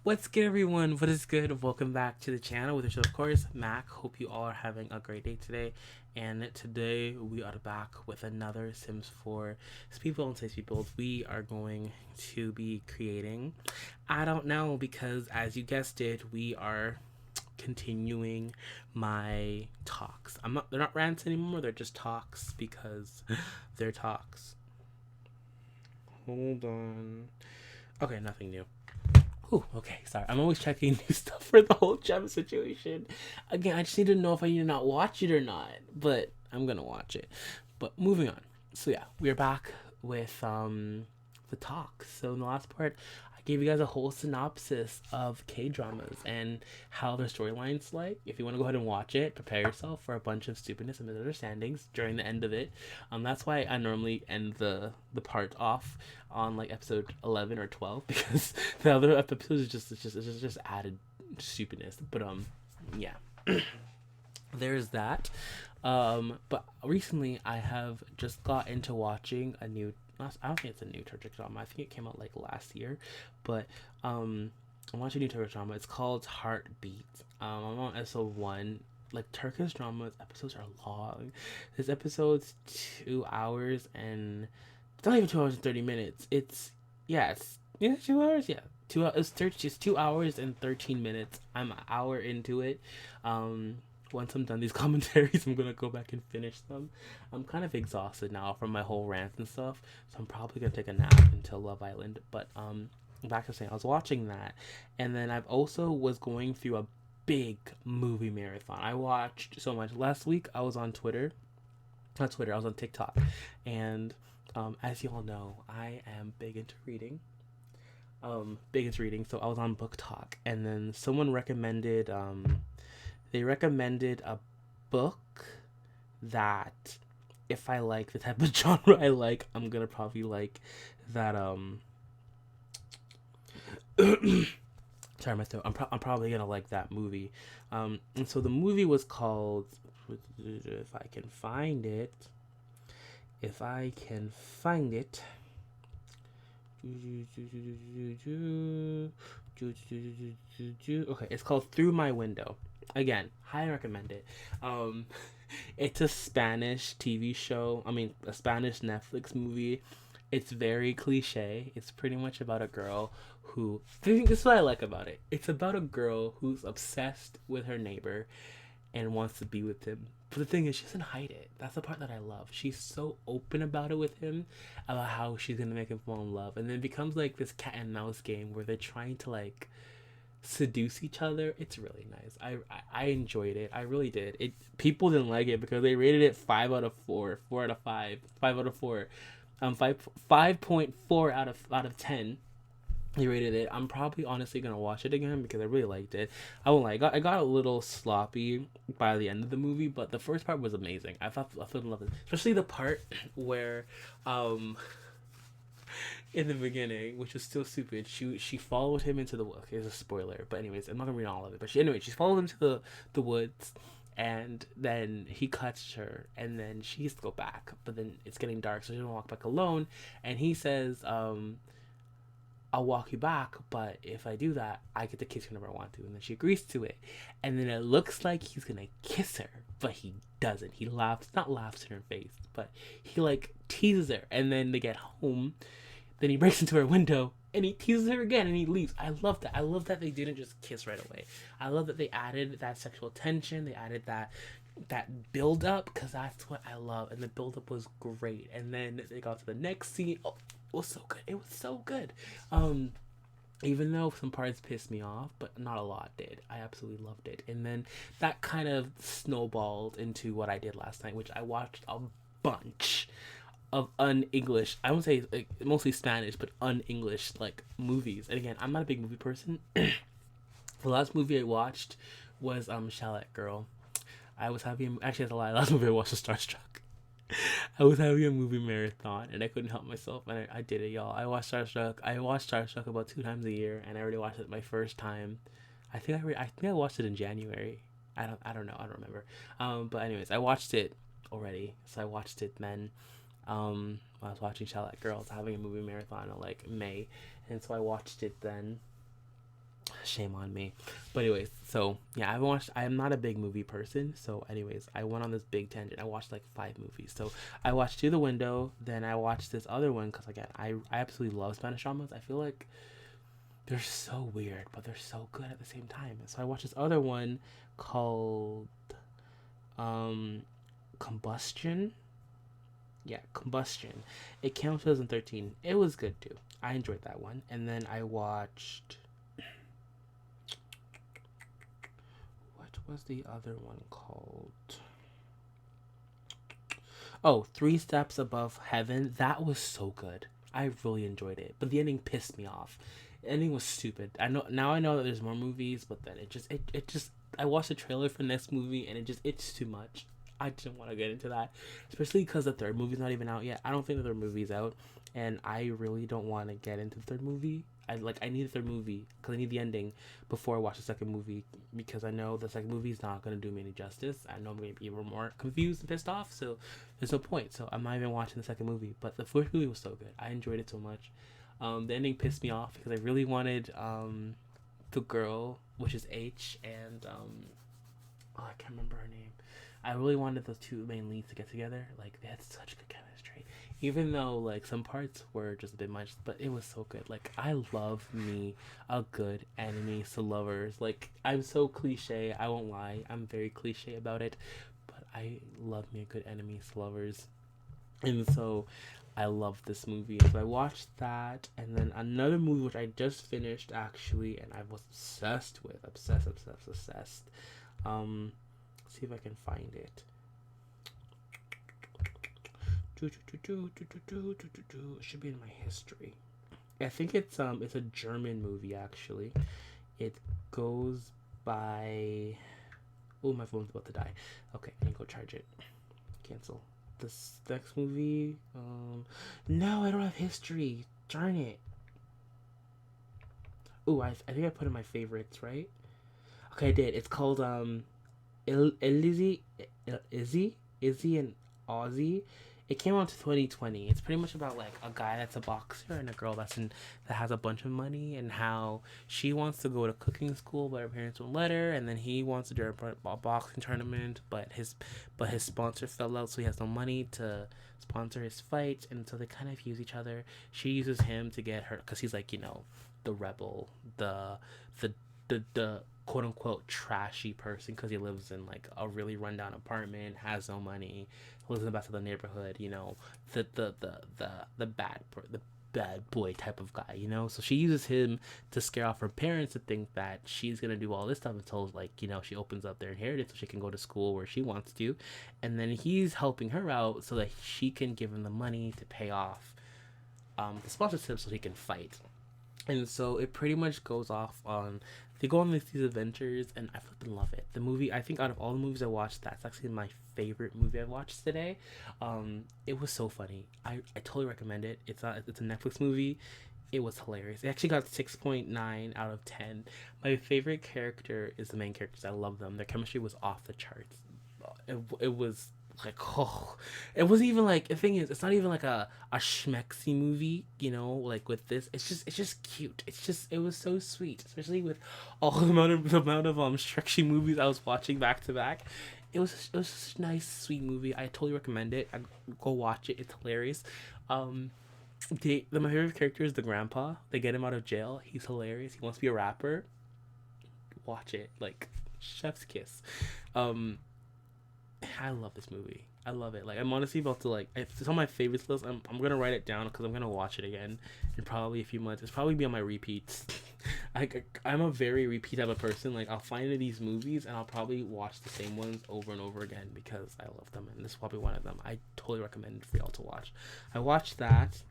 What's good, everyone? What is good? Welcome back to the channel with your show, of course, Mac. Hope you all are having a great day today. And today we are back with another Sims 4 Speedbuild and Say Speedbuild. We are going to be creating, I don't know, because as you guessed it, we are continuing my talks. They're not rants anymore, they're just talks because they're talks. Hold on. Okay, nothing new. Ooh, okay, sorry. I'm always checking new stuff for the whole gem situation. Again, I just need to know if I need to not watch it or not. But I'm gonna watch it. But moving on. So yeah, we're back with the talk. So in the last part, I gave you guys a whole synopsis of kdramas and how their storylines like. If you want to go ahead and watch it, prepare yourself for a bunch of stupidness and misunderstandings during the end of it. That's why I normally end the part off on like episode 11 or 12 because the other episodes is just added stupidness. But yeah. There's that. But recently I have just got into watching a new. I don't think it's a new Turkish drama. I think it came out like last year, but I'm watching a new Turkish drama. It's called Heartbeat. I'm on episode 1. Like Turkish dramas, episodes are long. This episode's 2 hours and it's not even 2 hours and 30 minutes. It's 2 hours. Yeah, 2 hours. It's 2 hours and 13 minutes. I'm an hour into it. Once I'm done these commentaries, I'm gonna go back and finish them. I'm kind of exhausted now from my whole rant and stuff, so I'm probably gonna take a nap until Love Island. But back to saying I was watching that, and then I've also was going through a big movie marathon. I watched so much. Last week I was on Twitter. Not Twitter. I was on TikTok, and as you all know, I am big into reading. So I was on Book Talk, and then someone recommended they recommended a book that if I like the type of genre I like, I'm gonna probably like that. Sorry, my throat. I'm probably gonna like that movie. And so the movie was called. If I can find it. If I can find it. Okay, it's called Through My Window. Again, highly recommend it. It's a Spanish TV show. I mean, a Spanish Netflix movie. It's very cliche. It's pretty much about a girl who. This is what I like about it. It's about a girl who's obsessed with her neighbor and wants to be with him. But the thing is, she doesn't hide it. That's the part that I love. She's so open about it with him, about how she's gonna make him fall in love, and then it becomes like this cat and mouse game where they're trying to like seduce each other. It's really nice. I enjoyed it. I really did. It people didn't like it because they rated it 5 out of 4, 4 out of 5, 5 out of 4, 5.4 out of 10. They rated it. I'm probably honestly gonna watch it again because I really liked it. I won't lie. I got a little sloppy by the end of the movie, but the first part was amazing. I thought I loved it, especially the part where in the beginning, which was still stupid. She followed him into the woods. Okay, it's a spoiler, but anyways, I'm not gonna read all of it. But she followed him to the woods, and then he cuts her, and then she has to go back. But then it's getting dark, so she doesn't walk back alone. And he says, I'll walk you back, but if I do that, I get to kiss you whenever I want to. And then she agrees to it. And then it looks like he's gonna kiss her, but he doesn't. He not laughs in her face, but he like teases her. And then they get home, then he breaks into her window and he teases her again and he leaves. I love that. I love that they didn't just kiss right away. I love that they added that sexual tension. They added that build up because that's what I love. And the build up was great. And then they got to the next scene. Oh, it was so good. It was so good. Even though some parts pissed me off, but not a lot did. I absolutely loved it. And then that kind of snowballed into what I did last night, which I watched a bunch of un-English, I won't say like mostly Spanish, but un-English like movies. And again, I'm not a big movie person. The last movie I watched was Shallot Girl. I was having actually that's a lie. The last movie I watched was Starstruck. I was having a movie marathon and I couldn't help myself and I did it, y'all. I watched Starstruck about 2 times a year, and I already watched it my first time. I think I watched it in January. I don't know. I don't remember. But anyways, I watched it already. So I watched it then. I was watching Shallot Girls, having a movie marathon in like May, and so I watched it then. Shame on me. But anyways, so yeah, I'm not a big movie person. So anyways, I went on this big tangent. I watched like 5 movies. So I watched Through the Window. Then I watched this other one because again, I absolutely love Spanish dramas. I feel like they're so weird, but they're so good at the same time. So I watched this other one called um Combustion. Yeah, Combustion. It came out 2013. It was good too. I enjoyed that one. And then I watched, what was the other one called? Oh, Three Steps Above Heaven. That was so good. I really enjoyed it, but the ending pissed me off. The ending was stupid. I know that there's more movies, but then it just I watched the trailer for the next movie and it's too much. I didn't want to get into that, especially because the third movie's not even out yet. I don't think the third movie's out, and I really don't want to get into the third movie. I need the third movie because I need the ending before I watch the second movie, because I know the second movie is not gonna do me any justice. I know I'm gonna be even more confused and pissed off, so there's no point. So I'm not even watching the second movie. But the first movie was so good. I enjoyed it so much. The ending pissed me off because I really wanted the girl, which is H, and oh, I can't remember her name. I really wanted those two main leads to get together. Like, they had such good chemistry. Even though, like, some parts were just a bit much, but it was so good. Like, I love me a good enemies to lovers. Like, I'm so cliche, I won't lie. I'm very cliche about it. But I love me a good enemies to lovers. And so, I love this movie. So I watched that. And then another movie, which I just finished, actually, and I was obsessed with. Obsessed. See if I can find it. It should be in my history. I think it's a German movie actually. It goes by. Oh, my phone's about to die. Okay, I need to go charge it. Cancel. This next movie. No, I don't have history. Darn it. Oh, I think I put in my favorites, right? Okay, I did. It's called Izzy and Ozzy. It came out to 2020. It's pretty much about like a guy that's a boxer and a girl that has a bunch of money, and how she wants to go to cooking school but her parents won't let her, and then he wants to do a boxing tournament, but his sponsor fell out, so he has no money to sponsor his fight, and so they kind of use each other. She uses him to get her because he's like, the rebel, the quote unquote trashy person, because he lives in like a really rundown apartment, has no money, lives in the back of the neighborhood, the bad boy type of guy, so she uses him to scare off her parents to think that she's gonna do all this stuff until like, she opens up their inheritance so she can go to school where she wants to, and then he's helping her out so that she can give him the money to pay off the sponsorship so he can fight. And so it pretty much goes off on, they go on these adventures, and I fucking love it. The movie, I think out of all the movies I watched, that's actually my favorite movie I watched today. It was so funny. I totally recommend it. It's a Netflix movie. It was hilarious. It actually got 6.9 out of 10. My favorite character is the main characters. I love them. Their chemistry was off the charts. It was like, oh, it wasn't even like, the thing is, it's not even like a schmexy movie, like with this, it's just cute. It was so sweet, especially with all the amount of stretchy movies I was watching back to back. It was such a nice, sweet movie. I totally recommend it. Go watch it. It's hilarious. My favorite character is the grandpa. They get him out of jail. He's hilarious. He wants to be a rapper. Watch it. Like, chef's kiss. I love this movie. I love it. Like, I'm honestly about to, like, if it's on my favorites list, I'm gonna write it down because I'm gonna watch it again in probably a few months. It's probably be on my repeats. I'm a very repeat type of person. Like, I'll find these movies and I'll probably watch the same ones over and over again because I love them, and this is probably one of them. I totally recommend it for y'all to watch. I watched that,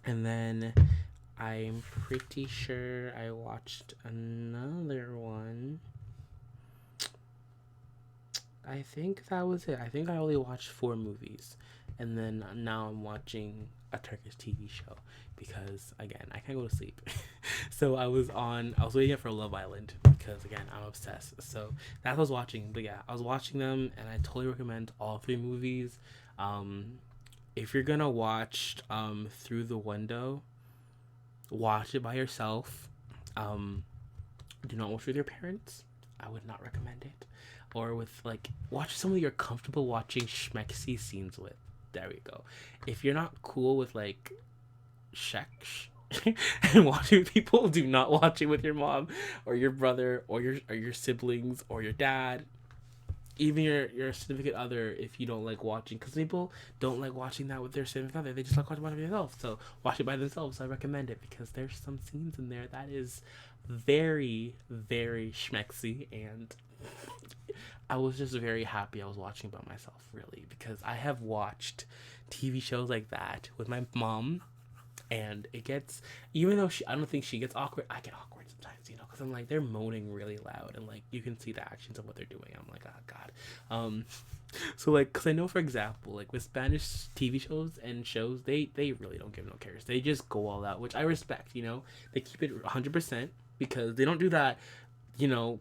and then I'm pretty sure I watched another one. I think that was it. I think I only watched 4 movies, and then now I'm watching a Turkish TV show because, again, I can't go to sleep. So I was waiting for Love Island because, again, I'm obsessed. So that's what I was watching. But yeah, I was watching them, and I totally recommend all 3 movies. If you're gonna watch Through the Window, watch it by yourself. Do not watch with your parents. I would not recommend it. Or with like, watch someone you're comfortable watching schmexy scenes with. There we go. If you're not cool with like sex and watching with people, do not watch it with your mom or your brother or your siblings or your dad, even your significant other. If you don't like watching, because people don't like watching that with their significant other, they just like watching it by themselves. So watch it by themselves. I recommend it because there's some scenes in there that is very very schmexy, and I was just very happy I was watching by myself, really, because I have watched TV shows like that with my mom, and it gets, even though I don't think she gets awkward, I get awkward sometimes, because I'm like, they're moaning really loud, and like you can see the actions of what they're doing. I'm like, oh god. So like, because I know, for example, like with Spanish TV shows and shows, they really don't give no cares. They just go all out, which I respect. They keep it 100% because they don't do that.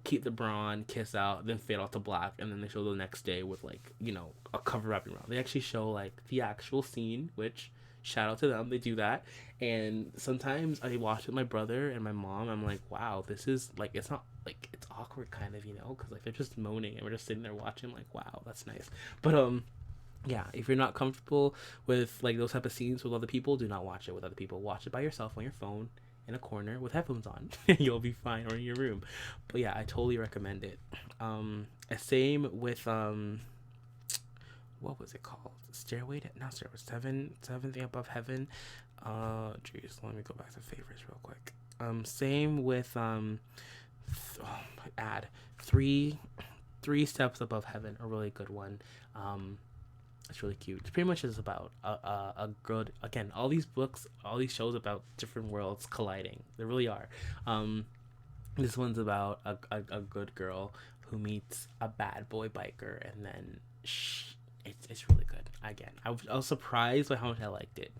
Keep the bra on, kiss out, then fade out to black, and then they show the next day with like, a cover wrapping around. They actually show like the actual scene, which shout out to them. They do that, and sometimes I watch it with my brother and my mom. I'm like, wow, this is like, it's not like, it's awkward kind of, because like they're just moaning and we're just sitting there watching. Like, wow, that's nice. But yeah, if you're not comfortable with like those type of scenes with other people, do not watch it with other people. Watch it by yourself on your phone in a corner with headphones on. You'll be fine, or in your room. But yeah, I totally recommend it. Same with what was it called? Stairway to, not Stairway, seventh thing above heaven. Jeez, let me go back to favorites real quick. Same with add three steps above heaven, a really good one. It's really cute. It's pretty much just about a good, again, all these books, all these shows about different worlds colliding. They really are. This one's about a good girl who meets a bad boy biker, and then it's really good. Again, I was surprised by how much I liked it.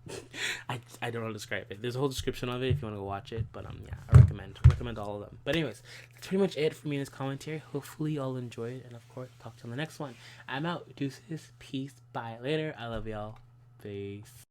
I don't know how to describe it. There's a whole description of it if you want to go watch it. But yeah, I recommend all of them. But anyways, that's pretty much it for me in this commentary. Hopefully y'all enjoyed, and of course, talk to you on the next one. I'm out. Deuces, peace, bye, later. I love y'all. Peace.